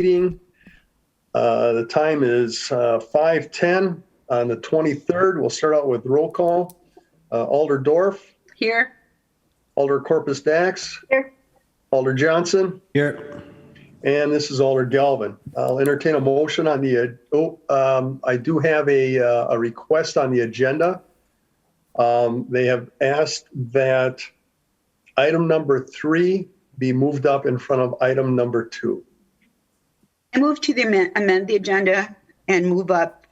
meeting. The time is 5:10 on the 23rd. We'll start out with roll call. Alder Dorf. Here. Alder Corpus Dax. Here. Alder Johnson. Here. And this is Alder Galvin. I'll entertain a motion on the, I do have a request on the agenda. They have asked that item number 3 be moved up in front of item number 2. I move to amend the agenda and move up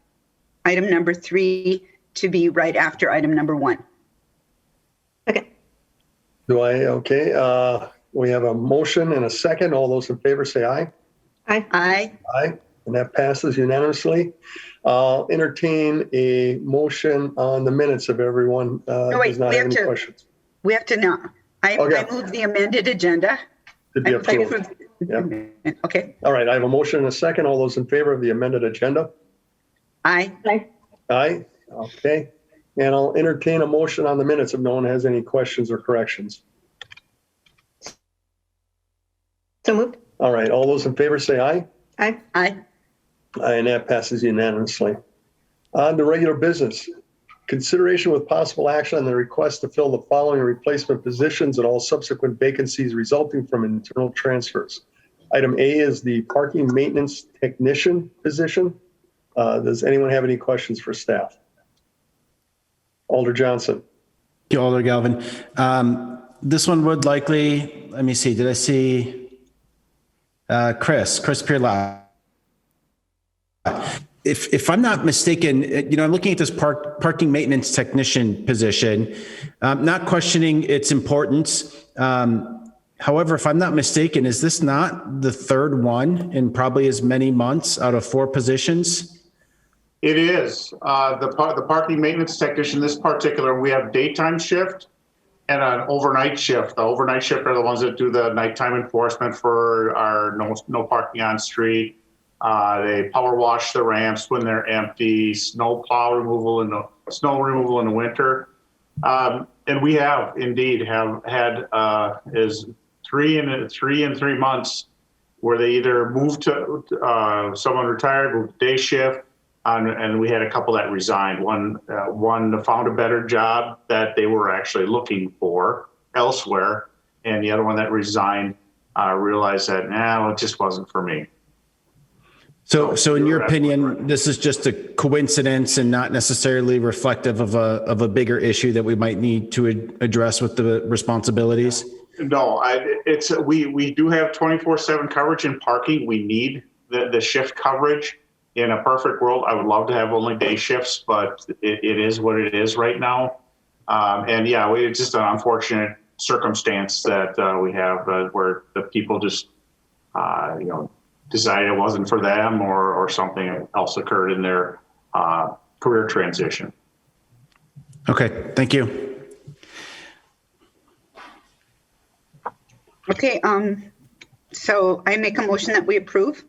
item number 3 to be right after item number 1. Okay. Okay. We have a motion and a second. All those in favor say aye. Aye. Aye. Aye. And that passes unanimously. I'll entertain a motion on the minutes if everyone does not have any questions. We have to know. I move the amended agenda. To be approved. Yeah. Okay. All right. I have a motion and a second. All those in favor of the amended agenda? Aye. Aye. Aye. Okay. And I'll entertain a motion on the minutes if no one has any questions or corrections. So moved. All right. All those in favor say aye. Aye. Aye. Aye, and that passes unanimously. On to regular business. Consideration with possible action on the request to fill the following replacement positions and all subsequent vacancies resulting from internal transfers. Item A is the parking maintenance technician position. Does anyone have any questions for staff? Alder Johnson. Thank you, Alder Galvin. This one would likely, let me see, did I see Chris Pirla? If I'm not mistaken, I'm looking at this parking maintenance technician position, not questioning its importance. However, if I'm not mistaken, is this not the third one in probably as many months out of 4 positions? It is. The parking maintenance technician, this particular, we have daytime shift and an overnight shift. The overnight shift are the ones that do the nighttime enforcement for our no parking on street. They power wash the ramps when they're empty, snow removal in the winter. And we have indeed had is 3 in 3 months where they either moved to someone retired, moved to day shift, and we had a couple that resigned. One found a better job that they were actually looking for elsewhere, and the other one that resigned realized that it just wasn't for me. So in your opinion, this is just a coincidence and not necessarily reflective of a bigger issue that we might need to address with the responsibilities? No, we do have 24/7 coverage in parking. We need the shift coverage. In a perfect world, I would love to have only day shifts, but it is what it is right now. It's just an unfortunate circumstance that we have where the people just, decided it wasn't for them or something else occurred in their career transition. Okay, thank you. Okay, so I make a motion that we approve.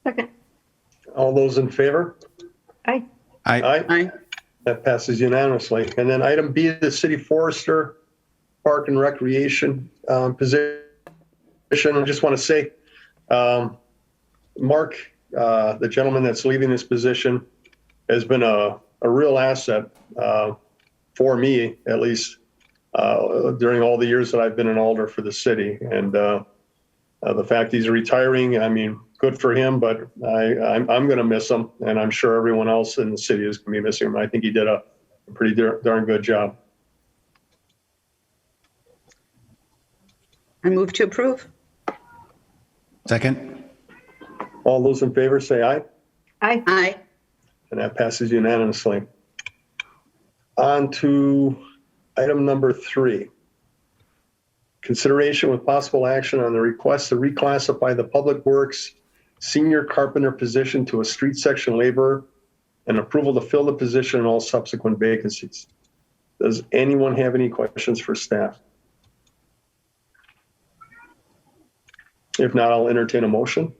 Second. All those in favor? Aye. Aye. Aye. That passes unanimously. And then item B, the city forester, park and recreation position. I just want to say, Mark, the gentleman that's leaving this position, has been a real asset for me, at least during all the years that I've been an alder for the city. And the fact he's retiring, I mean, good for him, but I'm going to miss him, and I'm sure everyone else in the city is going to be missing him. I think he did a pretty darn good job. I move to approve. Second. All those in favor say aye. Aye. Aye. And that passes unanimously. On to item number 3. Consideration with possible action on the request to reclassify the Public Works senior carpenter position to a street section laborer and approval to fill the position and all subsequent vacancies. Does anyone have any questions for staff? If not, I'll entertain a motion.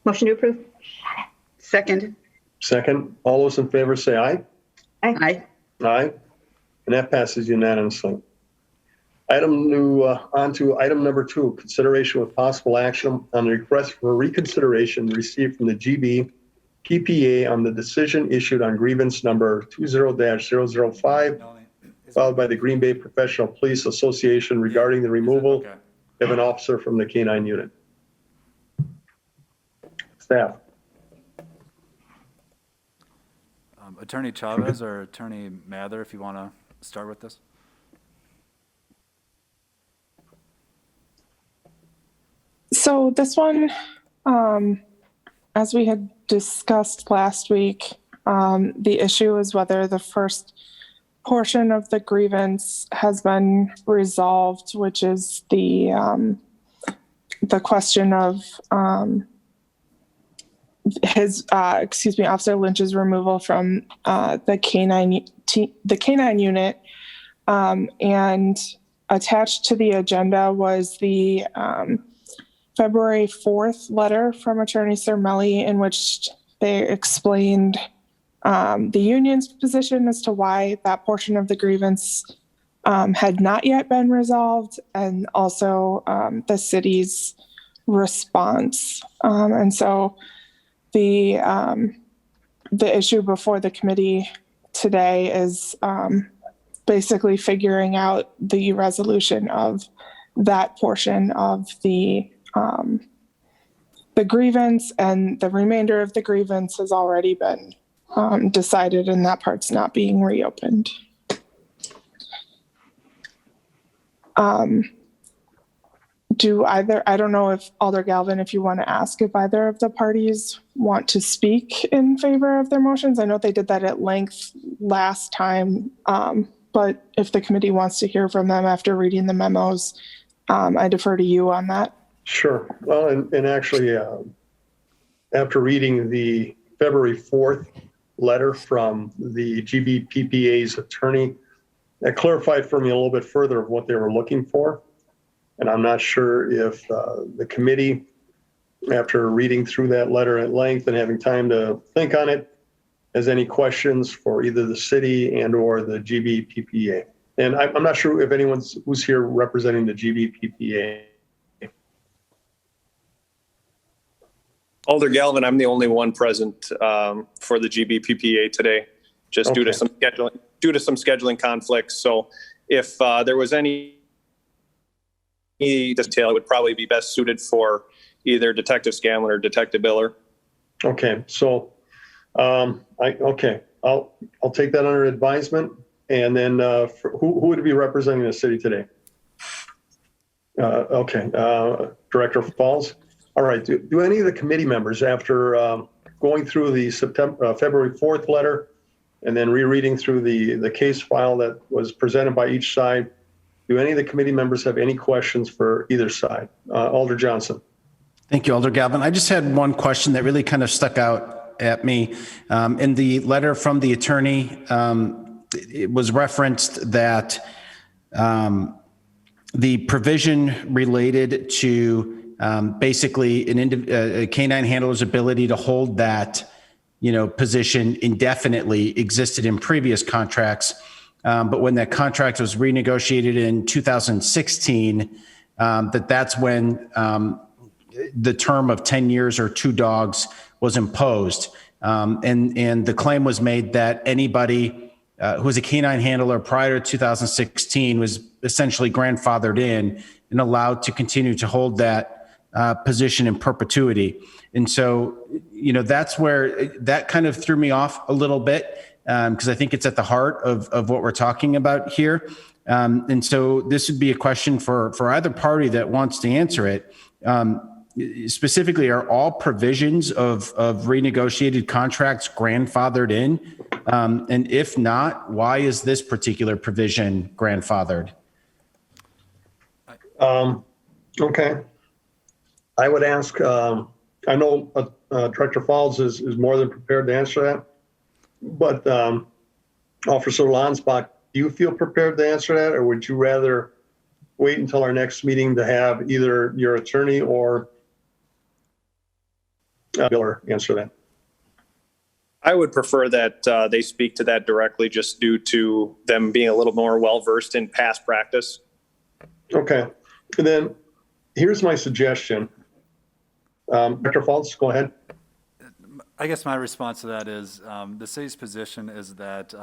Motion to approve. Second. Second. All those in favor say aye. Aye. Aye. And that passes unanimously. On to item number 2, consideration with possible action on the request for reconsideration received from the GB PPA on the decision issued on grievance number 20-005, filed by the Green Bay Professional Police Association regarding the removal of an officer from the K-9 unit. Staff. Attorney Chavez or Attorney Mather, if you want to start with this. So this one, as we had discussed last week, the issue is whether the first portion of the grievance has been resolved, which is the question of Officer Lynch's removal from the K-9 unit, and attached to the agenda was the February 4th letter from Attorney Cermelli, in which they explained the union's position as to why that portion of the grievance had not yet been resolved, and also the city's response. And so the issue before the committee today is basically figuring out the resolution of that portion of the grievance, and the remainder of the grievance has already been decided, and that part's not being reopened. I don't know if Alder Galvin, if you want to ask if either of the parties want to speak in favor of their motions. I know they did that at length last time, but if the committee wants to hear from them after reading the memos, I defer to you on that. Sure. Well, and actually, after reading the February 4th letter from the GBPPA's attorney, that clarified for me a little bit further of what they were looking for. And I'm not sure if the committee, after reading through that letter at length and having time to think on it, has any questions for either the city and or the GBPPA. And I'm not sure if anyone who's here representing the GBPPA. Alder Galvin, I'm the only one present for the GBPPA today, just due to some scheduling conflicts. So if there was any detail, it would probably be best suited for either Detective Scanlon or Detective Biller. Okay, so I'll take that under advisement. And then who would be representing the city today? Director Falls. All right. Do any of the committee members, after going through the February 4th letter and then rereading through the case file that was presented by each side, do any of the committee members have any questions for either side? Alder Johnson. Thank you, Alder Galvin. I just had one question that really kind of stuck out at me. In the letter from the attorney, it was referenced that the provision related to basically a canine handler's ability to hold that, position indefinitely existed in previous contracts. But when that contract was renegotiated in 2016, that's when the term of 10 years or 2 dogs was imposed. And the claim was made that anybody who was a canine handler prior to 2016 was essentially grandfathered in and allowed to continue to hold that position in perpetuity. And so, that's where that kind of threw me off a little bit, because I think it's at the heart of what we're talking about here. And so this would be a question for either party that wants to answer it. Specifically, are all provisions of renegotiated contracts grandfathered in? And if not, why is this particular provision grandfathered? Okay. I would ask, I know Director Falls is more than prepared to answer that, but Officer Lansbach, do you feel prepared to answer that, or would you rather wait until our next meeting to have either your attorney or Biller answer that? I would prefer that they speak to that directly, just due to them being a little more well-versed in past practice. Okay. And then here's my suggestion. Dr. Falls, go ahead. I guess my response to that is, the city's position is that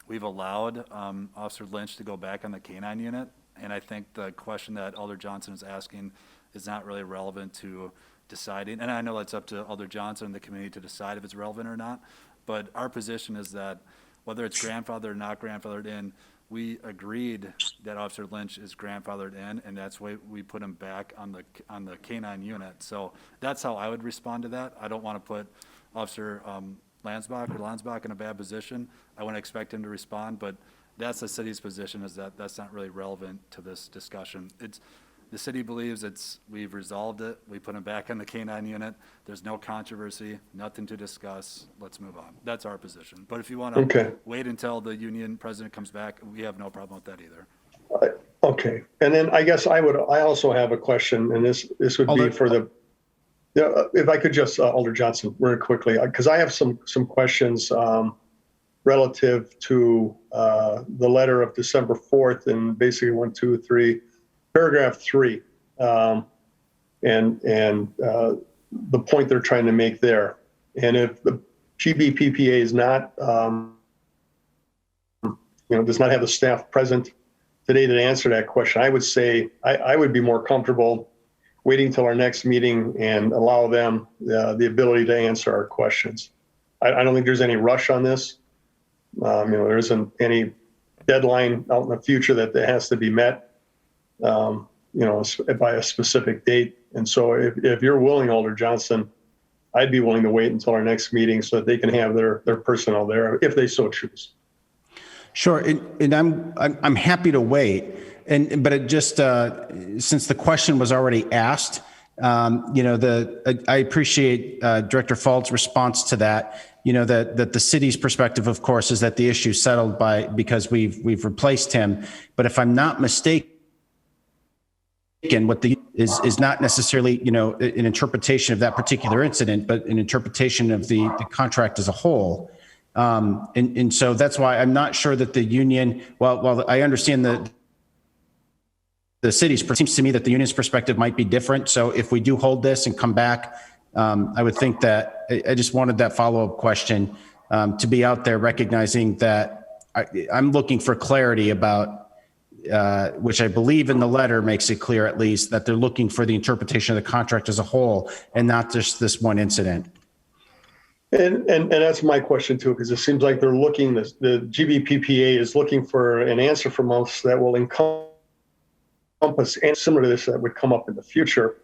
we've allowed Officer Lynch to go back on the K-9 unit, and I think the question that Alder Johnson is asking is not really relevant to deciding, and I know that's up to Alder Johnson and the committee to decide if it's relevant or not, but our position is that whether it's grandfathered or not grandfathered in, we agreed that Officer Lynch is grandfathered in, and that's why we put him back on the K-9 unit. So that's how I would respond to that. I don't want to put Officer Lansbach in a bad position. I wouldn't expect him to respond, but that's the city's position, is that that's not really relevant to this discussion. The city believes we've resolved it. We put him back on the K-9 unit. There's no controversy, nothing to discuss. Let's move on. That's our position. But if you want to Okay. wait until the union president comes back, we have no problem with that either. Okay. And then I guess I also have a question, and this would be Alder- for the, yeah, if I could just, Alder Johnson, very quickly, because I have some questions relative to the letter of December 4th and basically 1, 2, 3, paragraph 3, and the point they're trying to make there. And if the GBPPA is not, does not have the staff present today to answer that question, I would say I would be more comfortable waiting till our next meeting and allow them the ability to answer our questions. I don't think there's any rush on this. There isn't any deadline out in the future that has to be met, by a specific date. And so if you're willing, Alder Johnson, I'd be willing to wait until our next meeting so that they can have their personnel there if they so choose. Sure, and I'm happy to wait, but it just since the question was already asked, I appreciate Director Fault's response to that. That the city's perspective, of course, is that the issue settled because we've replaced him. But if I'm not mistaken, what is not necessarily an interpretation of that particular incident, but an interpretation of the contract as a whole. And so that's why I'm not sure that the union, while I understand the city's, it seems to me that the union's perspective might be different. So if we do hold this and come back, I would think that I just wanted that follow-up question to be out there, recognizing that I'm looking for clarity about, which I believe in the letter makes it clear, at least, that they're looking for the interpretation of the contract as a whole and not just this one incident. And that's my question too, because it seems like they're looking, the GBPPA is looking for an answer from us that will encompass, and similar to this, that would come up in the future.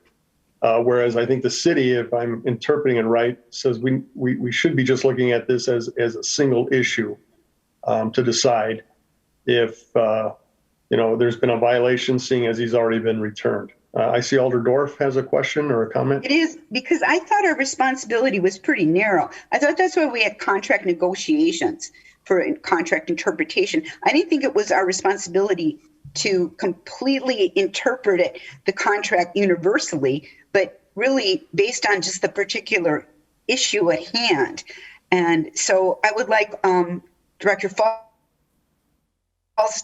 Whereas I think the city, if I'm interpreting it right, says we should be just looking at this as a single issue to decide if there's been a violation, seeing as he's already been returned. I see Alder Dorf has a question or a comment. It is, because I thought our responsibility was pretty narrow. I thought that's why we had contract negotiations for contract interpretation. I didn't think it was our responsibility to completely interpret the contract universally, but really based on just the particular issue at hand. And so I would like Director Falls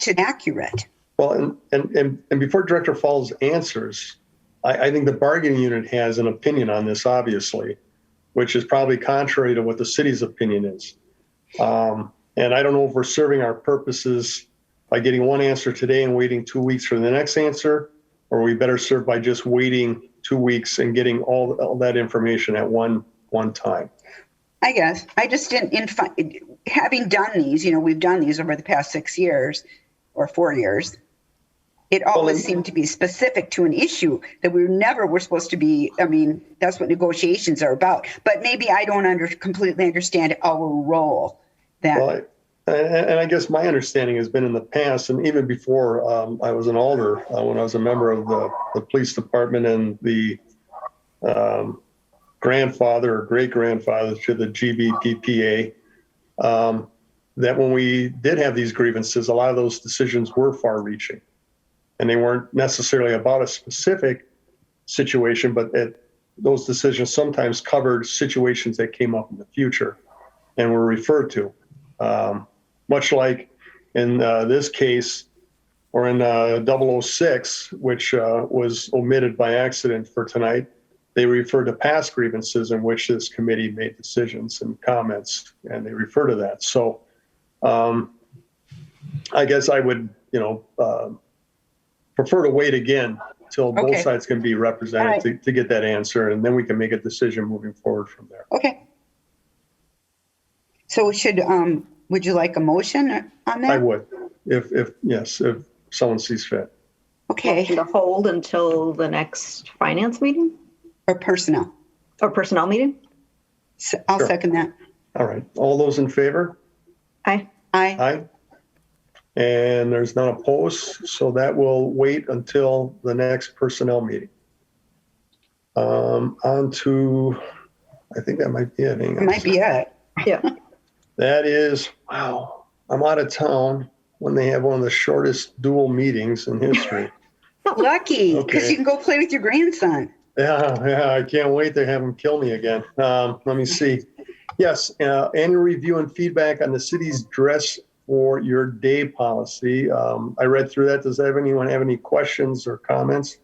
to be accurate. Well, and before Director Falls answers, I think the bargaining unit has an opinion on this, obviously, which is probably contrary to what the city's opinion is. And I don't know if we're serving our purposes by getting one answer today and waiting 2 weeks for the next answer, or we better serve by just waiting 2 weeks and getting all that information at one time. I guess I just didn't, having done these, we've done these over the past 6 years or 4 years. It always seemed to be specific to an issue that we never were supposed to be. I mean, that's what negotiations are about. But maybe I don't completely understand our role. And I guess my understanding has been in the past, and even before I was an alder, when I was a member of the police department and the grandfather or great-grandfather to the GBPPA, that when we did have these grievances, a lot of those decisions were far-reaching. And they weren't necessarily about a specific situation, but those decisions sometimes covered situations that came up in the future and were referred to. Much like in this case, or in 006, which was omitted by accident for tonight, they refer to past grievances in which this committee made decisions and comments, and they refer to that. So I guess I would, prefer to wait again till both Okay. sides can be represented All right. to get that answer, and then we can make a decision moving forward from there. Okay. So would you like a motion on that? I would, if someone sees fit. Okay, To hold until the next finance meeting or personnel. or personnel meeting? I'll Sure. second that. All right, all those in favor? Aye. Aye. Aye. And there's none opposed, so that will wait until the next personnel meeting. On to, I think that might be it. Hang It on. might be it. Yeah. That is, wow, I'm out of town when they have one of the shortest dual meetings in history. Lucky, because Okay. you can go play with your grandson. Yeah, I can't wait to have him kill me again. Let me see. Yes, annual review and feedback on the city's dress for your day policy. I read through that. Does anyone have any questions or comments?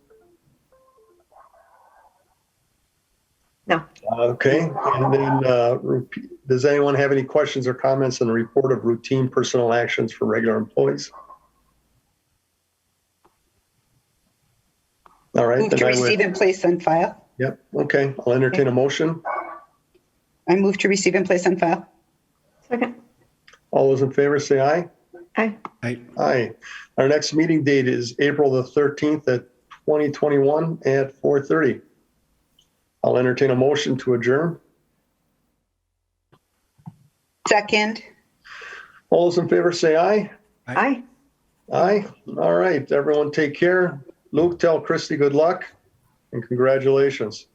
No. Okay, and then does anyone have any questions or comments on the report of routine personal actions for regular employees? All right, Move to then I receive would, and place on file. yep, okay, I'll entertain a motion. I move to receive and place on file. Second. All those in favor say aye. Aye. Aye. Our next meeting date is April the 13th at 2021 at 4:30. I'll entertain a motion to adjourn. Second. All those in favor say aye. Aye. Aye. All right, everyone take care. Luke, tell Christy good luck and congratulations.